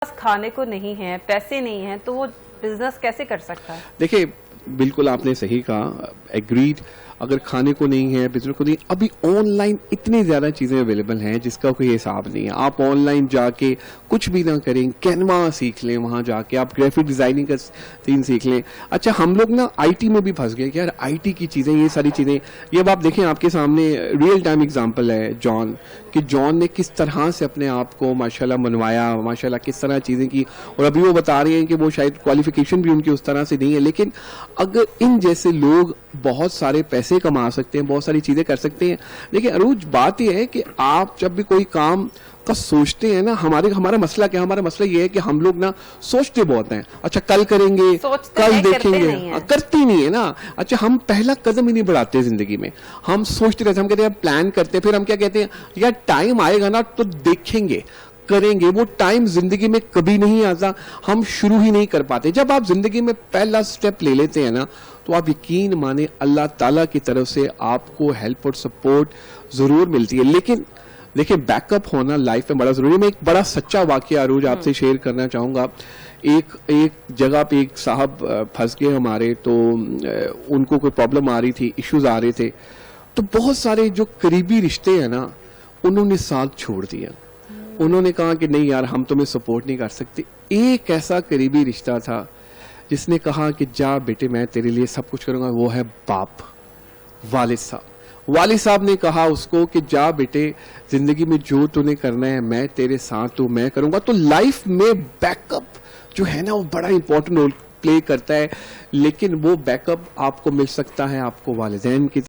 پاس کھانے کو نہیں ہے، پیسے نہیں ہیں، تو وہ بزنس کیسے کر سکتا ہے؟ دیکھیں بالکل آپ نے صحیح کہا، ایگریڈ. اگر کھانے کو نہیں ہے، بزنس کو نہیں، ابھی آن لائن اتنی زیادہ چیزیں اویلیبل ہیں جس کا کوئی حساب نہیں ہے. آپ آن لائن جا کے کچھ بھی نہ کریں، کینوا سیکھ لیں، وہاں جا کے آپ گرافک ڈیزائننگ کا سین سیکھ لیں. اچھا ہم لوگ نا آئی ٹی میں بھی پھنس گئے کہ یار آئی ٹی کی چیزیں، یہ ساری چیزیں. یہ اب آپ دیکھیں آپ کے سامنے ریئل ٹائم اگزامپل ہے جان، کہ جان نے کس طرح سے اپنے آپ کو ماشاءاللہ منوایا، ماشاءاللہ کس طرح چیزیں کی. اور ابھی وہ بتا رہے ہیں کہ وہ شاید کوالیفیکیشن بھی ان کی اس طرح سے نہیں ہے، لیکن اگر ان جیسے لوگ بہت سارے پیسے کما سکتے ہیں، بہت ساری چیزیں کر سکتے ہیں. دیکھیں عروج بات یہ ہے کہ آپ جب بھی کوئی کام کا سوچتے ہیں نا، ہمارا مسئلہ کیا، ہمارا مسئلہ یہ ہے کہ ہم لوگ نا سوچتے بہت ہیں. اچھا کل کریں گے، کل دیکھیں گے، کرتی نہیں ہے نا. اچھا ہم پہلا قدم ہی نہیں بڑھاتے زندگی میں، ہم سوچتے رہتے ہیں، ہم کہتے ہیں پلان کرتے ہیں، پھر ہم کیا کہتے ہیں یار ٹائم آئے گا نا تو دیکھیں گے، کریں گے. وہ ٹائم زندگی میں کبھی نہیں آتا، ہم شروع ہی نہیں کر پاتے. جب آپ زندگی میں پہلا سٹیپ لے لیتے ہیں نا تو آپ یقین مانیں اللہ تعالیٰ کی طرف سے آپ کو ہیلپ اور سپورٹ ضرور ملتی ہے. لیکن دیکھیں بیک اپ ہونا لائف میں بڑا ضروری ہے. میں ایک بڑا سچا واقعہ عروج آپ سے شیئر کرنا چاہوں گا. ایک جگہ پہ ایک صاحب پھنس گئے ہمارے، تو ان کو کوئی پرابلم آ رہی تھی، ایشوز آ رہے تھے، تو بہت سارے جو قریبی رشتے ہیں نا انہوں نے ساتھ چھوڑ دیا. انہوں نے کہا کہ نہیں یار ہم تمہیں سپورٹ نہیں کر سکتے. ایک ایسا قریبی رشتہ تھا جس نے کہا کہ جا بیٹے میں تیرے لیے سب کچھ کروں گا، وہ ہے باپ، والد صاحب. والد صاحب نے کہا اس کو کہ جا بیٹے زندگی میں جو تو نے کرنا ہے میں تیرے ساتھ ہوں، میں کروں گا. تو لائف میں بیک اپ جو ہے نا وہ بڑا امپورٹنٹ رول پلے کرتا ہے، لیکن وہ بیک اپ آپ کو مل سکتا ہے آپ کو والدین کی